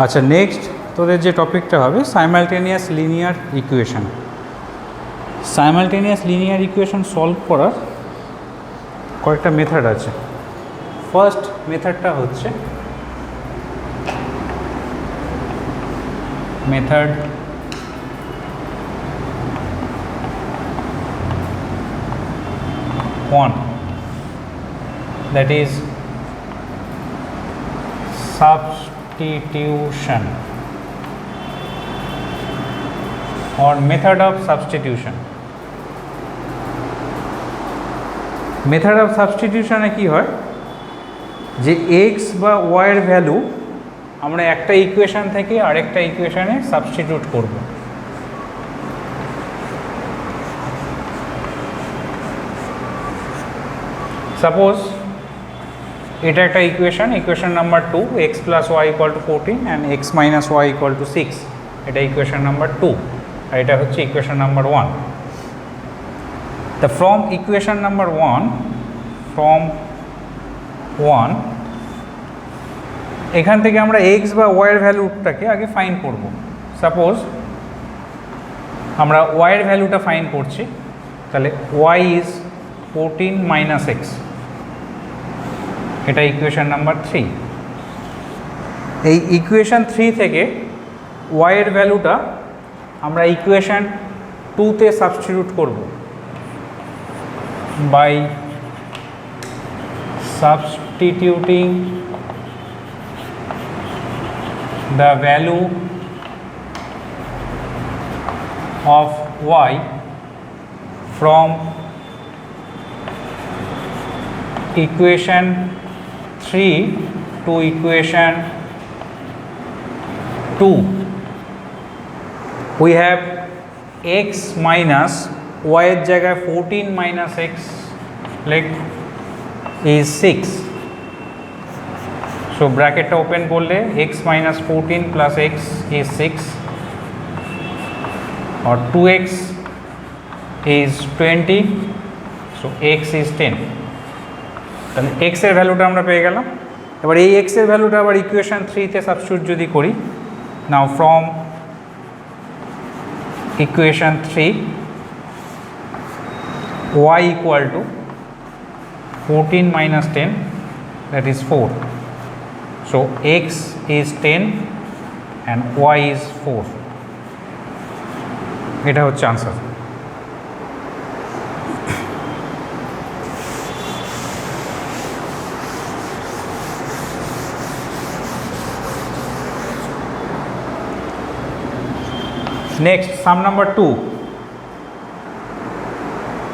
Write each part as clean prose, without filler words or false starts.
আচ্ছা, নেক্সট তোদের যে টপিকটা হবে simultaneous linear equation. Simultaneous linear equation solve করার কয়েকটা মেথড আছে। ফার্স্ট মেথডটা হচ্ছে method one, that is substitution or method of substitution. Method of সাবস্টিটিউশনে কি হয় যে এক্স বা ওয়াই এর ভ্যালু আমরা একটা ইকুয়েশন থেকে আরেকটা ইকুয়েশনে সাবস্টিটিউট করব। সাপোজ এটা একটা equation number 2, x plus y equal to 14 and x minus y equal to 6। এটা ইকুয়েশন নাম্বার 2 আর এটা হচ্ছে ইকুয়েশন নাম্বার 1। তা ফ্রম ইকুয়েশন নাম্বার 1 এখান থেকে আমরা এক্স বা ওয়াই এর ভ্যালুটাকে আগে ফাইন্ড করব। সাপোজ আমরা ওয়াই এর ভ্যালুটা ফাইন্ড করছি, তাহলে ওয়াই ইজ 14 মাইনাস এক্স, এটা ইকুয়েশন নাম্বার 3। এই ইকুয়েশন 3 থেকে ওয়াই এর ভ্যালুটা আমরা ইকুয়েশন 2-তে সাবস্টিটিউট করব by substituting the value of y from equation 3 to equation 2. We have x minus y এর জায়গায় 14 minus x is 6. So bracket open করলে x minus 14 plus x is 6 or 2x is 20, so x is 10. তাহলে x এর ভ্যালুটা আমরা পেয়ে গেলাম। এবার এই x এর ভ্যালুটা আবার ইকুয়েশন 3-তে সাবস্টিটিউট যদি করি, নাও from equation 3 y equal to 14 minus 10, that is 4. So x is 10 and y is 4. এটা হচ্ছে answer. Next, sum number 2.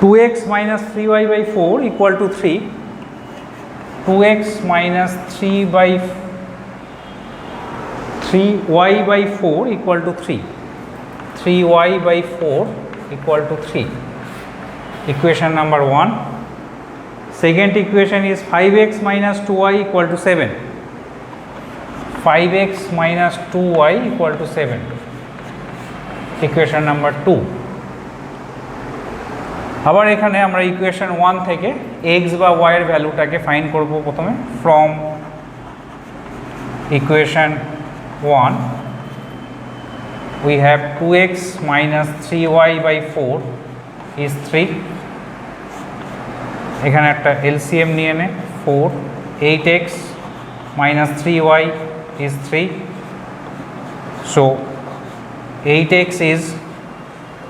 2x minus 3y by 4 equal to 3. 2x minus 3y by 4 equal to 3. 3y by 4 equal to 3. Equation number 1. Second equation is 5x minus 2y equal to 7. 5x minus 2y equal to 7. Equation number 2. আবার এখানে আমরা equation 1 থেকে x বা y এর ভ্যালুটাকে find করব প্রথমে from equation 1 we have 2x minus 3y by 4 is 3. এখানে একটা LCM নিয়ে নে, 4, 8x minus 3y is 3, so 8x is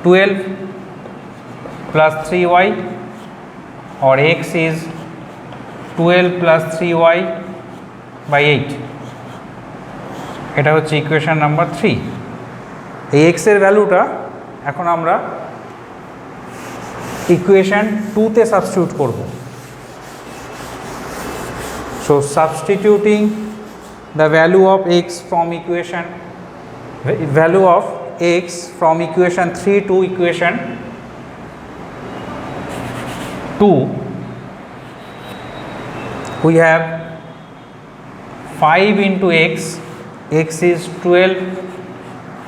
12 plus 3y or x is 12 plus 3y by 8. এটা হচ্ছে ইকুয়েশন নাম্বার 3। এই x এর ভ্যালুটা এখন আমরা ইকুয়েশন 2-তে সাবস্টিটিউট করব। So substituting the value of x from equation 3 to equation 2, we have 5 into x is 12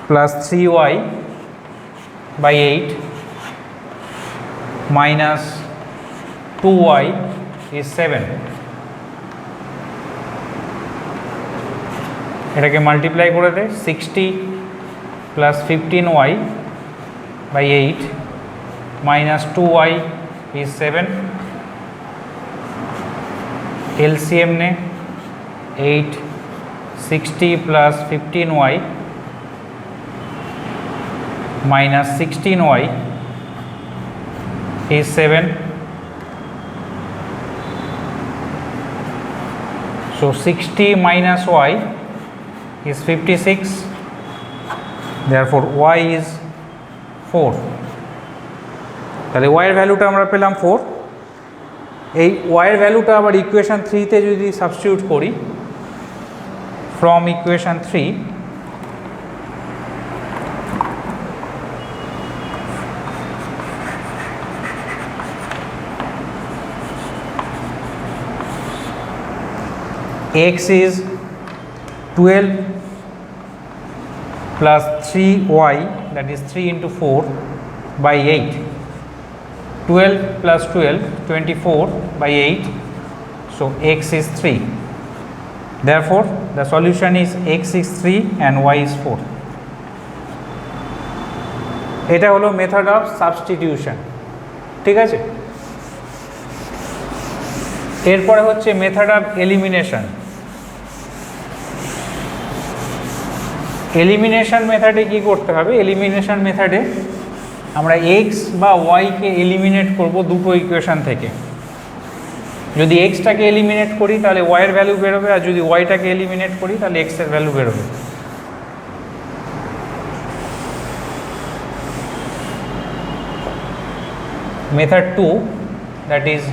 plus 3y by 8 minus 2y is 7. এটাকে মাল্টিপ্লাই করে দেয় 60 plus 15y by 8 minus 2y is 7 LCM নে 8 60 plus 15y minus 16y is 7. So 60 minus y is 56. Therefore y is 4. তাহলে y এর ভ্যালুটা আমরা পেলাম 4. এই y এর ভ্যালুটা আবার ইকুয়েশন 3 তে যদি সাবস্টিটিউট করি from equation 3, x is 12 plus 3y, that is 3 into 4 by 8. 12 plus 12, 24 by 8. So x is 3. Therefore, the solution is x is 3 and y is 4. এটা হলো মেথড অফ সাবস্টিটিউশন। ঠিক আছে, এরপরে হচ্ছে মেথড অফ এলিমিনেশন। এলিমিনেশন মেথডে কি করতে হবে? এলিমিনেশন মেথডে আমরা এক্স বা ওয়াইকে এলিমিনেট করব দুটো ইকুয়েশন থেকে। যদি এক্সটাকে এলিমিনেট করি তাহলে ওয়াইয়ের ভ্যালু বেরোবে, আর যদি ওয়াইটাকে এলিমিনেট করি তাহলে এক্সের ভ্যালু বেরোবে। Method 2, that is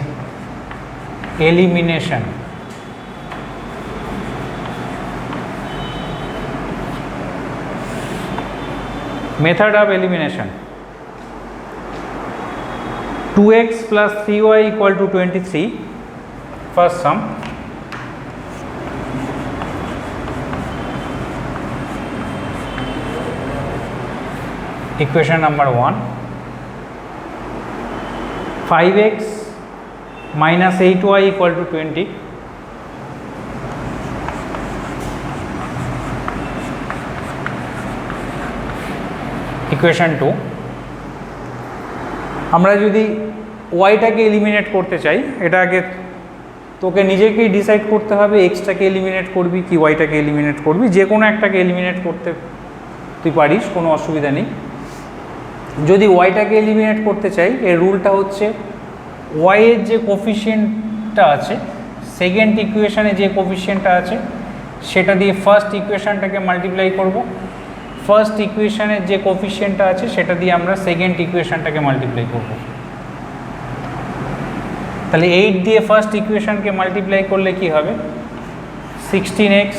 elimination. Method of elimination. 2x plus 3y equal to 23. First sum. Equation number 1. 5x minus 8y equal to 20. Equation 2. আমরা যদি ওয়াইটাকে এলিমিনেট করতে চাই, এটা আগে তোকে নিজেকেই ডিসাইড করতে হবে এক্সটাকে এলিমিনেট করবি কি ওয়াইটাকে এলিমিনেট করবি। যে কোনো একটাকে এলিমিনেট করতে তুই পারিস, কোনো অসুবিধা নেই। যদি ওয়াইটাকে এলিমিনেট করতে চাই, এর রুলটা হচ্ছে y এর যে কোফিশিয়েন্টটা আছে, সেকেন্ড ইকুয়েশনে যে কোফিশিয়েন্টটা আছে সেটা দিয়ে ফার্স্ট ইকুয়েশনটাকে মাল্টিপ্লাই করব। ফার্স্ট ইকুয়েশনের যে কোফিশিয়েন্টটা আছে সেটা দিয়ে আমরা সেকেন্ড ইকুয়েশনটাকে মাল্টিপ্লাই করব। তাহলে 8 দিয়ে ফার্স্ট ইকুয়েশনকে মাল্টিপ্লাই করলে কি হবে? 16x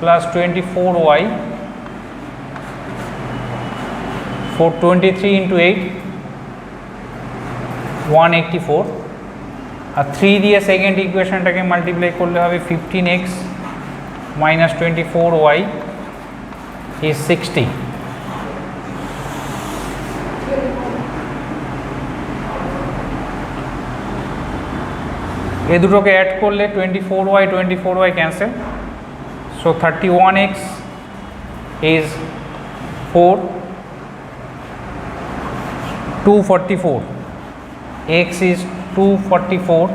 প্লাস 24y, 423 into 8, 184, আর 3 দিয়ে সেকেন্ড ইকুয়েশনটাকে মাল্টিপ্লাই করলে হবে 15x minus 24y is 60. এই দুটোকে অ্যাড করলে 24y cancel, so 31x is 4, 244, x is 244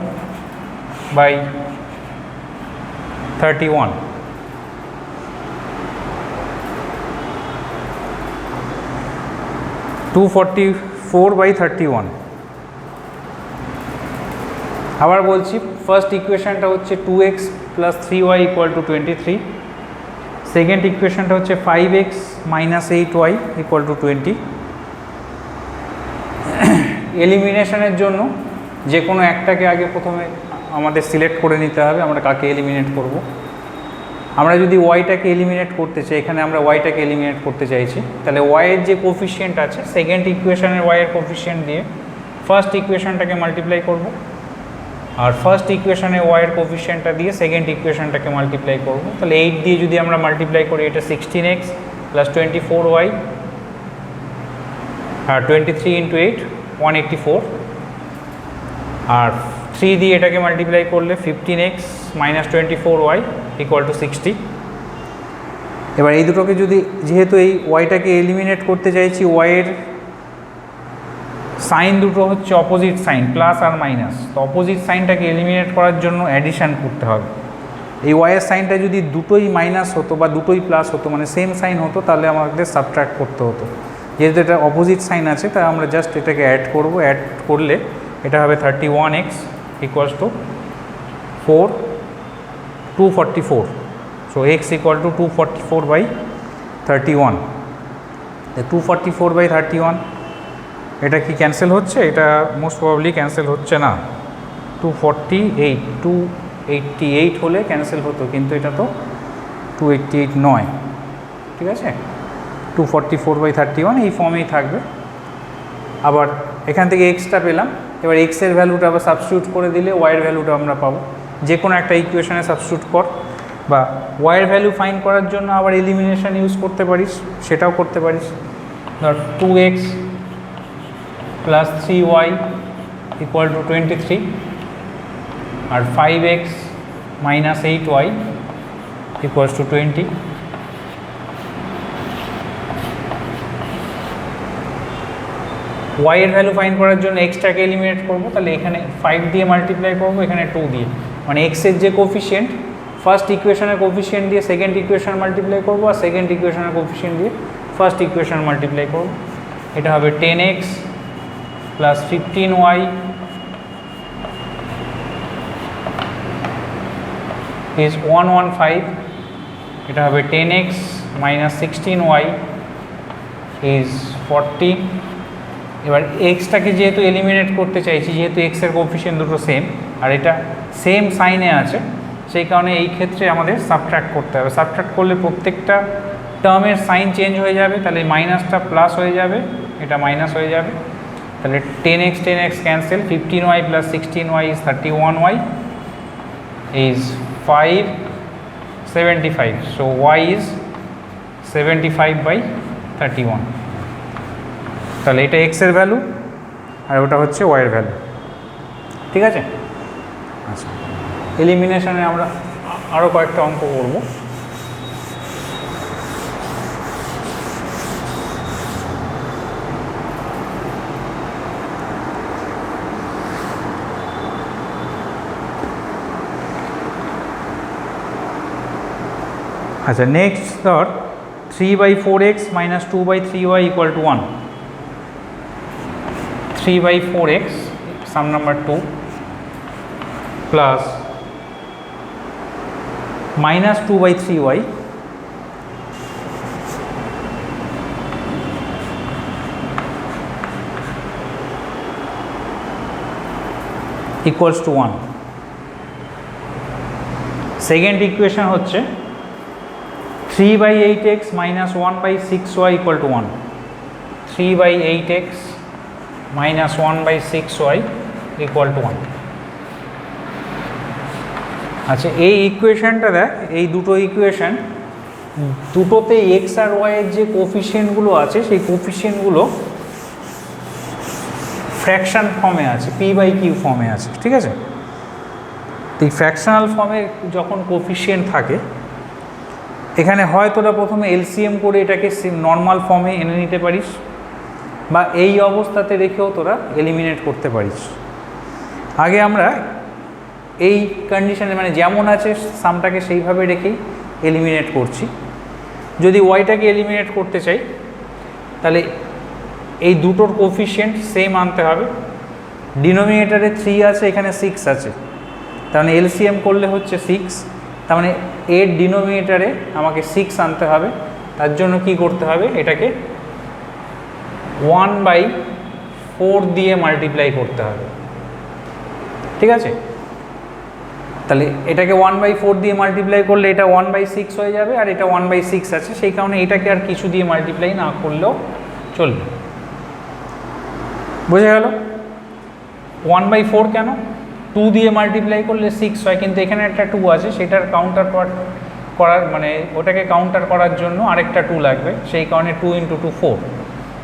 by 31. by 31. আবার বলছি, ফার্স্ট ইকুয়েশনটা হচ্ছে 2x plus 3y equal to 23, second ইকুয়েশনটা হচ্ছে 5x minus 8y equal to 20। এলিমিনেশনের জন্য যে কোনো একটাকে আগে প্রথমে আমাদের সিলেক্ট করে নিতে হবে আমরা কাকে এলিমিনেট করব। আমরা যদি ওয়াইটাকে এলিমিনেট করতে চাই, এখানে আমরা ওয়াইটাকে এলিমিনেট করতে চাইছি, তাহলে ওয়াইয়ের যে কোফিশিয়েন্ট আছে সেকেন্ড ইকুয়েশনের ওয়াইয়ের কোফিশিয়েন্ট দিয়ে ফার্স্ট ইকুয়েশনটাকে মাল্টিপ্লাই করব, আর ফার্স্ট ইকুয়েশনে ওয়াইয়ের কোফিশিয়েন্টটা দিয়ে সেকেন্ড ইকুয়েশনটাকে মাল্টিপ্লাই করব। তাহলে 8 দিয়ে যদি আমরা মাল্টিপ্লাই করি, এটা 16x প্লাস 24y, আর 23 ইন্টু 8 184, আর 3 দিয়ে এটাকে মাল্টিপ্লাই করলে 15x minus 24y equal to 60। এবার এই দুটোকে যদি, যেহেতু এই ওয়াইটাকে এলিমিনেট করতে চাইছি, ওয়াইয়ের সাইন দুটো হচ্ছে অপোজিট সাইন, প্লাস আর মাইনাস, তো অপোজিট সাইনটাকে এলিমিনেট করার জন্য অ্যাডিশান করতে হবে। এই ওয়াইয়ের সাইনটা যদি দুটোই মাইনাস হতো বা দুটোই প্লাস হতো, মানে সেম সাইন হতো, তাহলে আমাদের সাবট্র্যাক্ট করতে হতো। যেহেতু এটা অপোজিট সাইন আছে, তাই আমরা জাস্ট এটাকে অ্যাড করব। অ্যাড করলে এটা হবে 31x equals to 244। So x equal to 244/31। 244/31 এটা কি ক্যান্সেল হচ্ছে? এটা মোস্ট প্রবাবলি ক্যান্সেল হচ্ছে না। 288 হলে ক্যান্সেল হতো, কিন্তু এটা তো 288 নয়। ঠিক আছে, 244/31 এই ফর্মেই থাকবে। আবার এখান থেকে এক্সটা পেলাম, এবার এক্সের ভ্যালুটা আবার সাবস্টিটিউট করে দিলে ওয়াইয়ের ভ্যালুটা আমরা পাবো। যে কোনো একটা ইকুয়েশনে সাবস্টিটিউট কর, বা ওয়াইয়ের ভ্যালু ফাইন্ড করার জন্য আবার এলিমিনেশন ইউজ করতে পারিস, সেটাও করতে পারিস। ধর 2x + 3y = 23, আর 5x - 8y = 20। y এর ভ্যালু ফাইন্ড করার জন্য এক্সটাকে এলিমিনেট করব, তাহলে এখানে 5 দিয়ে মাল্টিপ্লাই করব, এখানে 2 দিয়ে, মানে x এর যে কোফিশিয়েন্ট, ফার্স্ট ইকুয়েশনের কোফিশিয়েন্ট দিয়ে সেকেন্ড ইকুয়েশন মাল্টিপ্লাই করব, আর সেকেন্ড ইকুয়েশনের কোফিশিয়েন্ট দিয়ে ফার্স্ট ইকুয়েশন মাল্টিপ্লাই করব। এটা হবে 10x + 15y is 115। এটা হবে 10x - 16y is 40। এবার এক্সটাকে যেহেতু এলিমিনেট করতে চাইছি, যেহেতু এক্সের কোফিশিয়েন্ট দুটো সেম, আর এটা সেম সাইনে আছে, সেই কারণে এই ক্ষেত্রে আমাদের সাবট্র্যাক্ট করতে হবে। সাবট্র্যাক্ট করলে প্রত্যেকটা টার্মের সাইন চেঞ্জ হয়ে যাবে, তাহলে মাইনাসটা প্লাস হয়ে যাবে, এটা মাইনাস হয়ে যাবে। তাহলে 10x cancel, 15y + 16y is 31y is 575। so y is 75/31। তাহলে এটা x এর ভ্যালু আর ওটা হচ্ছে y এর ভ্যালু। ঠিক আছে, আচ্ছা, এলিমিনেশনে আমরা আরও কয়েকটা অঙ্ক করব। আচ্ছা, নেক্সট ধর 3/4x - 2/3y = 1। 3/4x sum number 2 plus -2/3y = 1। Second equation হচ্ছে 3/8x - 1/6y = 1। 3/8x - 1/6y = 1। আচ্ছা, এই ইকুয়েশনটা দেখ, এই দুটো ইকুয়েশন দুটোতে এক্স আর ওয়াই এর যে কোফিশিয়েন্টগুলো আছে, সেই কোফিশিয়েন্টগুলো ফ্র্যাকশন ফর্মে আছে, p/q ফর্মে আছে। ঠিক আছে, তো এই ফ্র্যাকশনাল ফর্মে যখন কোফিশিয়েন্ট থাকে, এখানে হয় তোরা প্রথমে এলসিএম করে এটাকে নর্মাল ফর্মে এনে নিতে পারিস, বা এই অবস্থাতে রেখেও তোরা এলিমিনেট করতে পারিস। আগে আমরা এই কন্ডিশনে, মানে যেমন আছে সামটাকে সেইভাবে রেখেই এলিমিনেট করছি। যদি ওয়াইটাকে এলিমিনেট করতে চাই, তাহলে এই দুটোর কোফিশিয়েন্ট সেম আনতে হবে। ডিনোমিনেটারে 3 আছে, এখানে 6 আছে, তার মানে এলসিএম করলে হচ্ছে 6। তার মানে এর ডিনোমিনেটারে আমাকে 6 আনতে হবে। তার জন্য কি করতে হবে, এটাকে 1/4 দিয়ে মাল্টিপ্লাই করতে হবে। ঠিক আছে, তাহলে এটাকে 1/4 দিয়ে মাল্টিপ্লাই করলে এটা 1/6 হয়ে যাবে, আর এটা 1/6 আছে, সেই কারণে এটাকে আর কিছু দিয়ে মাল্টিপ্লাই না করলেও চলবে। বুঝে গেল? 1/4 কেন? 2 দিয়ে মাল্টিপ্লাই করলে 6 হয়, কিন্তু এখানে একটা 2 আছে, সেটার কাউন্টার করার, মানে ওটাকে কাউন্টার করার জন্য আরেকটা 2 লাগবে, সেই কারণে 2 × 2 4।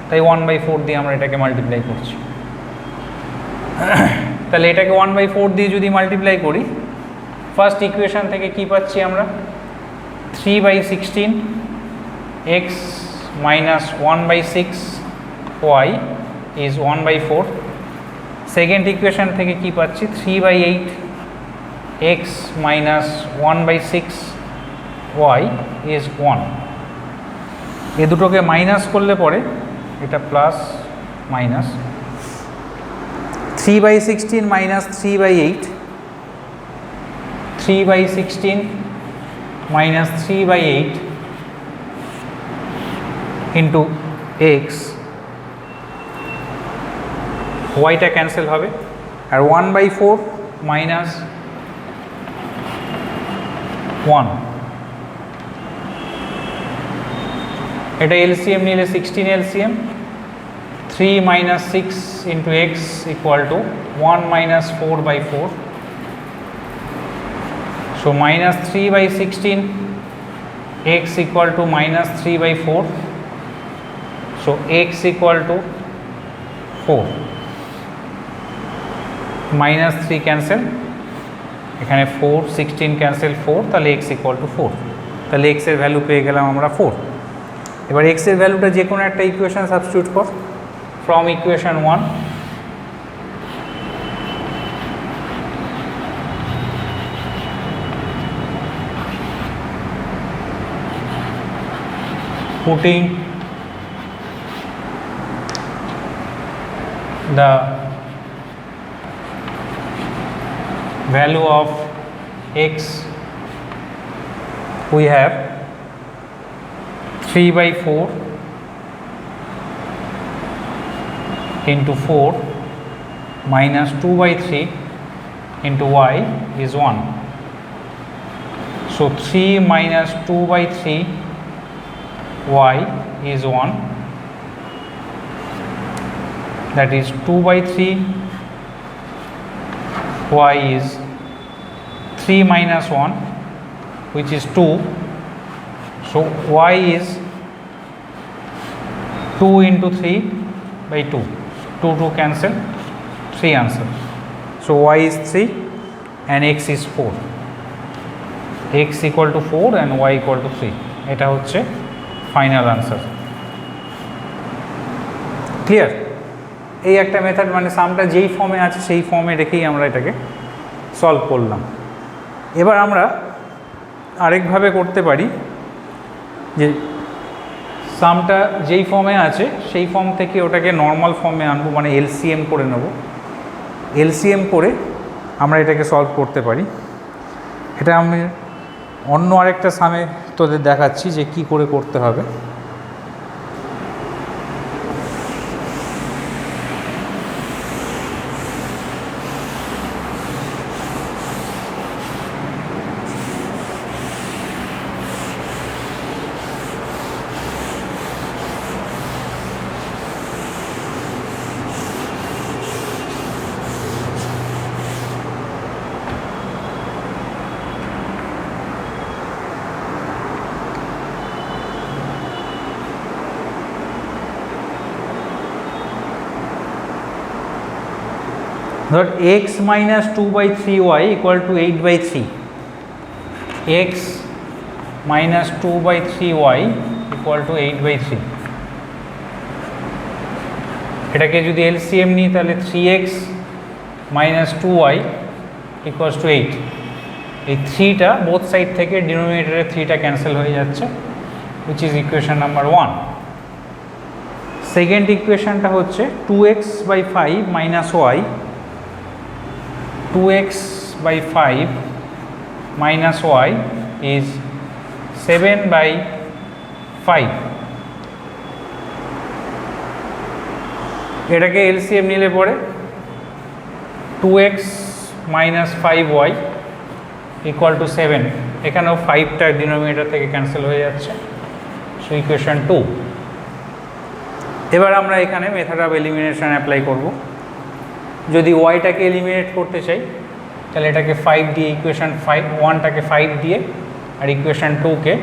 তাই 1/4 দিয়ে আমরা এটাকে মাল্টিপ্লাই করছি। তাহলে এটাকে 1/4 দিয়ে যদি মাল্টিপ্লাই করি, ফার্স্ট ইকুয়েশন থেকে কি পাচ্ছি আমরা, 3/16 x minus 1 by 6 y is 1 by 4. Second equation থেকে কি পাচ্ছি 3 by 8 x minus 1 by 6 y is 1. এই দুটোকে মাইনাস করলে পরে এটা plus minus 3 by 16 minus 3 by 8, 3 by 16 minus 3 by 8 into x, y টা ক্যান্সেল হবে আর 1 by 4 minus 1, এটা এলসিএম নিলে 16 LCM, 3 minus 6 into x equal to 1 minus 4 by 4. So minus 3 by 16, x equal to minus 3 by 4. So x equal to 4. Minus 3 cancel, এখানে 4, 16 cancel 4, তাহলে x equal to 4. তাহলে x এর value পেয়ে গেলাম আমরা 4. এবার x এর ভ্যালুটা যে কোনো একটা ইকুয়েশন সাবস্টিটিউট কর from equation 1. Putting the value of x, we have 3 by 4 into 4 minus 2 by 3 into y is 1. So 3 minus 2 by 3 y is 1, that is 2 by 3 y is 3 minus 1 which is 2. So y is 2 into 3 by 2, 2 cancel, 3 answer. So y is 3 and x is 4, x equal to 4 and y equal to 3. এটা হচ্ছে final answer. Clear? এই একটা method, মানে সামটা যেই ফর্মে আছে সেই ফর্মে রেখেই আমরা এটাকে সলভ করলাম। এবার আমরা আরেকভাবে করতে পারি যে সামটা যেই ফর্মে আছে সেই ফর্ম থেকে ওটাকে নর্মাল ফর্মে আনবো, মানে এলসিএম করে নেব। এলসিএম করে আমরা এটাকে সলভ করতে পারি। এটা আমি অন্য আরেকটা সামে তোদের দেখাচ্ছি যে কি করে করতে হবে। ধর x minus 2 by 3y equal to 8 by 3, x minus 2 by 3y equal to 8 by 3. এটাকে যদি এলসিএম নিই তাহলে 3x minus 2y equals to 8. এই 3টা বোথ সাইড থেকে ডিনোমিনেটরে 3টা ক্যান্সেল হয়ে যাচ্ছে, which is equation number 1. Second ইকুয়েশনটা হচ্ছে 2x by 5 minus y, 2x by 5 minus y is 7 by 5. এটাকে এলসিএম নিলে পরে 2x minus 5y equal to 7. এখানেও 5টা ডিনোমিনেটর থেকে ক্যান্সেল হয়ে যাচ্ছে, সো ইকুয়েশন 2. এবার আমরা এখানে মেথড অফ এলিমিনেশন অ্যাপ্লাই করব। যদি ওয়াইটাকে এলিমিনেট করতে চাই তাহলে এটাকে 5 দিয়ে, ইকুয়েশন 1টাকে 5 দিয়ে আর ইকুয়েশন 2কে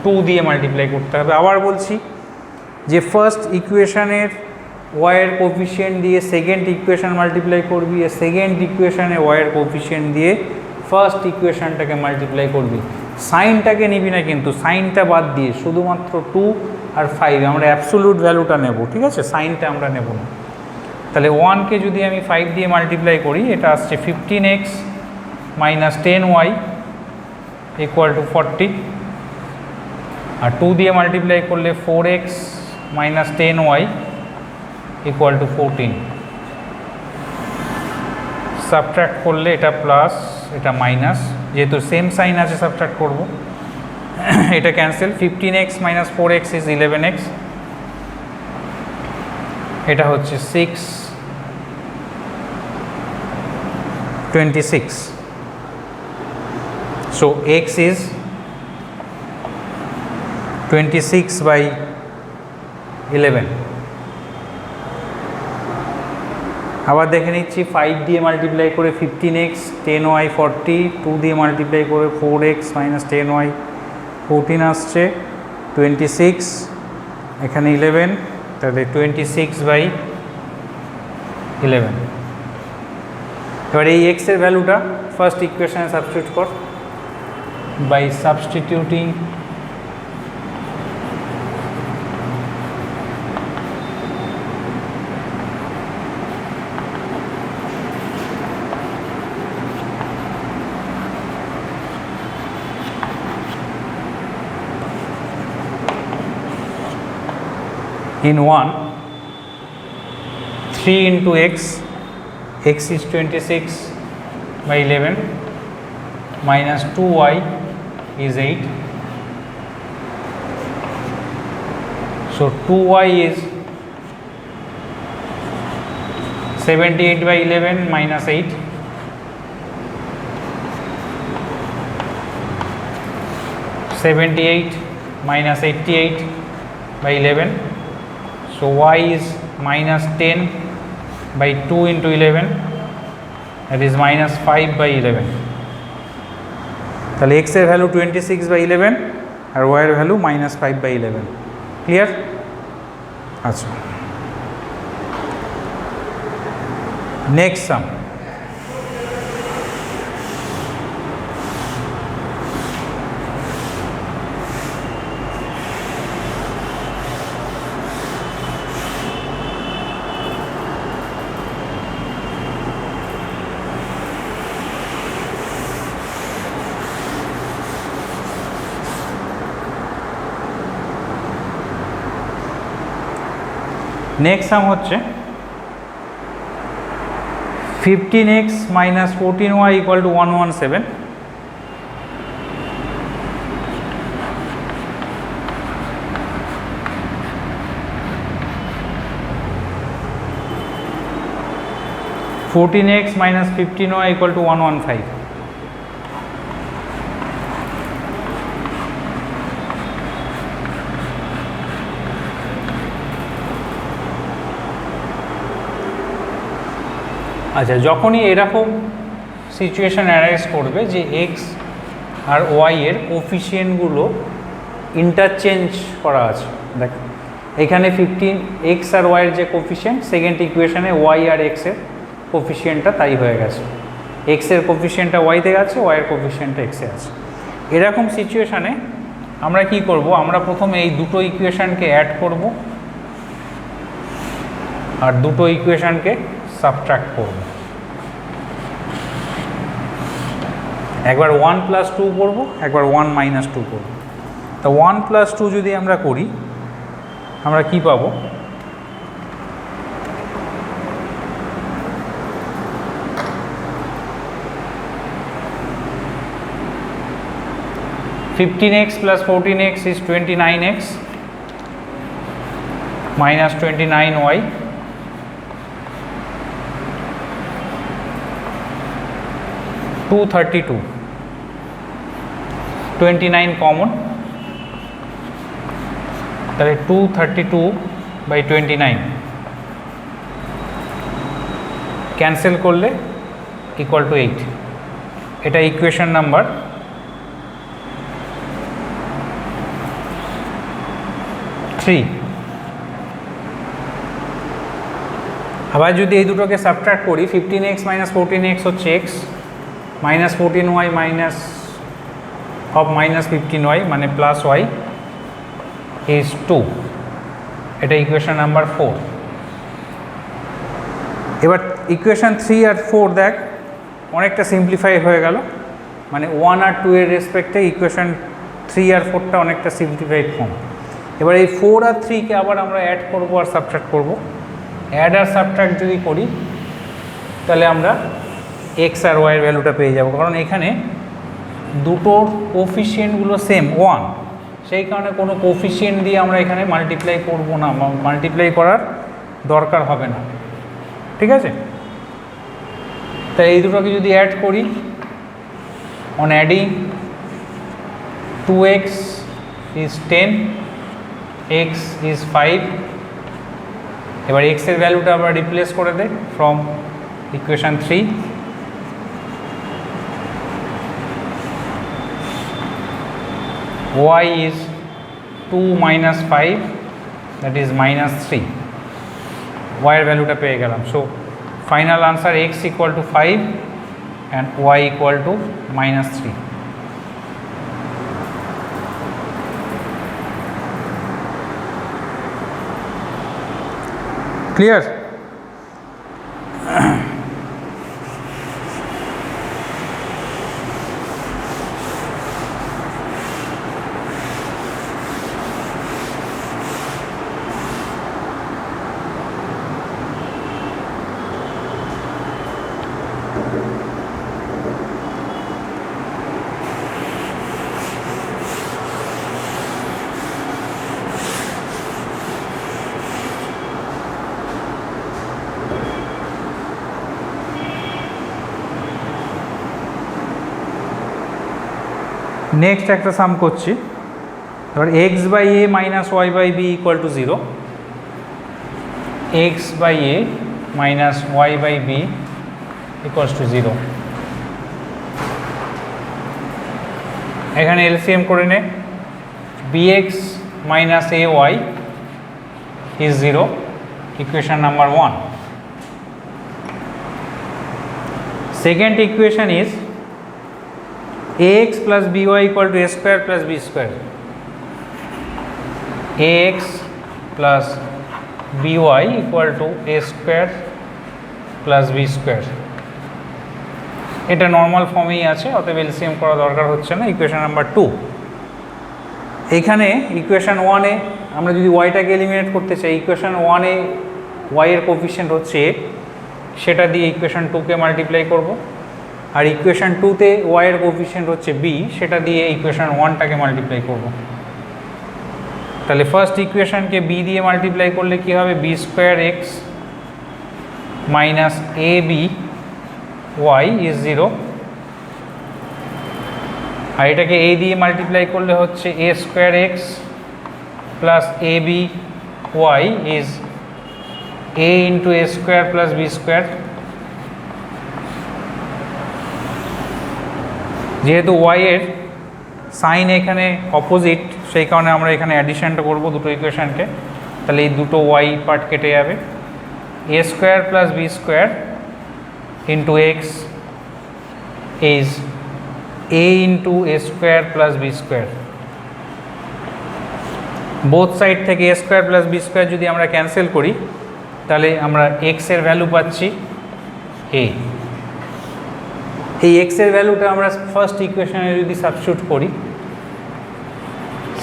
2 দিয়ে মাল্টিপ্লাই করতে হবে। আবার বলছি যে ফার্স্ট ইকুয়েশনের ওয়াইয়ের কোফিশিয়েন্ট দিয়ে সেকেন্ড ইকুয়েশন মাল্টিপ্লাই করবি, আর সেকেন্ড ইকুয়েশনে ওয়াইয়ের কোফিশিয়েন্ট দিয়ে ফার্স্ট ইকুয়েশনটাকে মাল্টিপ্লাই করবি। সাইনটাকে নিবি না কিন্তু, সাইনটা বাদ দিয়ে শুধুমাত্র 2 আর 5 আমরা অ্যাবসোলিউট ভ্যালুটা নেব, ঠিক আছে, সাইনটা আমরা নেব না। তাহলে 1কে যদি আমি 5 দিয়ে মাল্টিপ্লাই করি, এটা আসছে 15x minus 10y equal to 40, আর 2 দিয়ে মাল্টিপ্লাই করলে 4x minus 10y equal to 14। Subtract করলে এটা প্লাস, এটা মাইনাস, যেহেতু সেম সাইন আছে সাবট্র্যাক্ট করব। এটা cancel, 15x minus 4x is 11x, এটা হচ্ছে 26। So x is 26/11। আবার দেখে নিচ্ছি, 5 দিয়ে মাল্টিপ্লাই করে 15x, 10y 40, 2 দিয়ে মাল্টিপ্লাই করে 4x মাইনাস 10y 14 আসছে, 26, এখানে 11, তাহলে 26/11। এবার এই x এর ভ্যালুটা ফার্স্ট ইকুয়েশনে সাবস্টিটিউট কর, by substituting in 1, 3 into x is 26/11 minus 2y is 8, so 2y is 78/11 minus 8, minus 88/11, so y is minus 10/2 into 11, that is minus 5/11। তাহলে x এর ভ্যালু 26/11 আর y এর ভ্যালু minus 5/11। ক্লিয়ার? আচ্ছা, next সাম। Next সাম হচ্ছে 15x minus 14y equal to 117, (14x minus 15y equal to 115). আচ্ছা, যখনই এরকম situation arise করবে যে এক্স আর ওয়াই এর কোফিশিয়েন্টগুলো ইন্টারচেঞ্জ করা আছে, দেখ এখানে 15x আর ওয়াইয়ের যে কোফিশিয়েন্ট, সেকেন্ড ইকুয়েশানে ওয়াই আর এক্সের কোফিশিয়েন্টটা তাই হয়ে গেছে, এক্সের কোফিশিয়েন্টটা ওয়াইতে গেছে, ওয়াইয়ের কোফিশিয়েন্টটা এক্সে আছে। এরকম সিচুয়েশানে আমরা কি করব, আমরা প্রথমে এই দুটো ইকুয়েশানকে অ্যাড করব আর দুটো ইকুয়েশানকে সাবট্রাক্ট করব। একবার 1 প্লাস 2 করব, একবার 1 মাইনাস 2 করব। তো 1 প্লাস 2 যদি আমরা করি, আমরা কি পাবো, (15x plus 14x is 29x minus 29y, (232), 29 common, তাহলে 232/29 ক্যান্সেল করলে ইকুয়াল টু 8। এটা ইকুয়েশন নাম্বার 3। আবার যদি এই দুটোকে সাবট্রাক্ট করি, 15x minus 14x হচ্ছে x, minus 14y minus of minus 15y মানে প্লাস y is 2. এটা ইকুয়েশন নাম্বার 4। এবার ইকুয়েশন 3 আর 4 দেখ অনেকটা সিম্পলিফাই হয়ে গেল, মানে 1 আর 2 এর রেসপেক্টে ইকুয়েশন 3 আর 4টা অনেকটা সিম্পলিফাইড ফর্ম। এবার এই 4 আর 3কে আবার আমরা অ্যাড করব আর সাবট্রাক্ট করব। অ্যাড আর সাবট্রাক্ট যদি করি তাহলে আমরা এক্স আর ওয়াইয়ের ভ্যালুটা পেয়ে যাব, কারণ এখানে দুটোর কোফিশিয়েন্টগুলো সেম 1, সেই কারণে কোনো কোফিশিয়েন্ট দিয়ে আমরা এখানে মাল্টিপ্লাই করব না, মাল্টিপ্লাই করার দরকার হবে না। ঠিক আছে, তাই এই দুটোকে যদি অ্যাড করি, on adding 2x is 10, x is 5। এবার x এর ভ্যালুটা আবার রিপ্লেস করে দেয় from equation 3। y is 2 minus 5, that is minus 3। y এর ভ্যালুটা পেয়ে গেলাম। So final answer x equal to 5 and y equal to minus 3। Clear? Next একটা সাম করছি। এবার x by a minus y by b equal to 0, x by a minus y by b equals to 0। এখানে LCM করে নে, bx minus a y is 0, equation number 1। Second equation is ax plus by equal to a square plus b square, ax plus by equal to a square plus b square। এটা normal ফর্মেই আছে, অতএব LCM করা দরকার হচ্ছে না। Equation number 2। এখানে equation 1-এ আমরা যদি ওয়াইটাকে এলিমিনেট করতে চাই, ইকুয়েশন 1-এ ওয়াই এর কোফিশিয়েন্ট হচ্ছে a, সেটা দিয়ে ইকুয়েশন 2কে মাল্টিপ্লাই করব। আর ইকুয়েশন 2-তে ওয়াই এর কোফিশিয়েন্ট হচ্ছে বি, সেটা দিয়ে ইকুয়েশন 1টাকে মাল্টিপ্লাই করব। তাহলে ফার্স্ট ইকুয়েশনকে বি দিয়ে মাল্টিপ্লাই করলে কি হবে, b square x minus a b y is 0। আর এটাকে এ দিয়ে মাল্টিপ্লাই করলে হচ্ছে a square x plus a b y is a into a square plus b square. যেহেতু ওয়াই এর সাইন এখানে অপোজিট, সেই কারণে আমরা এখানে অ্যাডিশনটা করব দুটো ইকুয়েশনকে। তাহলে এই দুটো ওয়াই পার্ট কেটে যাবে, a square plus b square into x is a into a square plus b square. Both side থেকে a square plus b square যদি আমরা ক্যান্সেল করি, তাহলে আমরা এক্সের ভ্যালু পাচ্ছি এ। এই এক্সের ভ্যালুটা আমরা ফার্স্ট ইকুয়েশনে যদি সাবস্টিটিউট করি,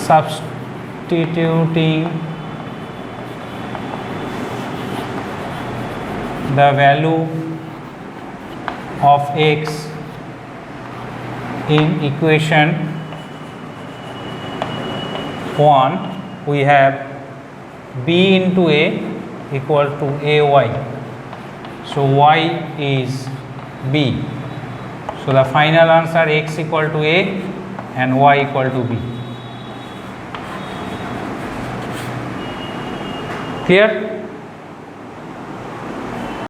substituting the value of x in equation 1, we have b into a equal to ay, so y is b, so the final answer x equal to a and y equal to b. Clear?